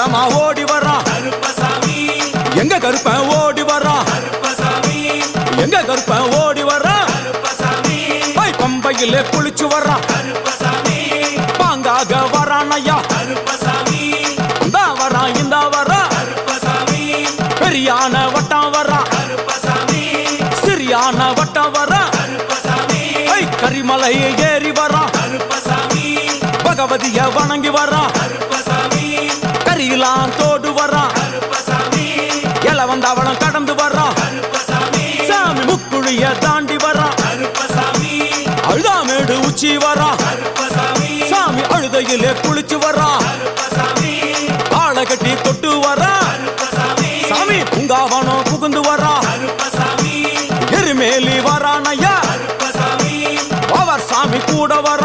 அவசரமா ஓடி வரான் எங்க கருப்பன் ஓடி வரான் எங்க கருப்பன் ஓடி வரான் பம்பையிலே குளிச்சு வரான் பாங்காக வரான் ஐயா இந்தா வரான் இந்த வரான் பெரியான வட்டம் வரான் சிறியான வட்டம் வரான் கரிமலையை ஏறி வரான் பகவதிய வணங்கி வரான் கரியெல்லாம் தோடு வரான் எல வந்தவளம் கடந்து வரான் சாமி முக்குழிய தாண்டி வரான் அழுதாமேடு உச்சி வரான் சாமி அழுதையிலே குளிச்சு வரான் ஆளை கட்டி தொட்டு வரான் சாமி பூங்காவனம் புகுந்து வரான் எருமேலி வரான் ஐயா அவர் சாமி கூட வர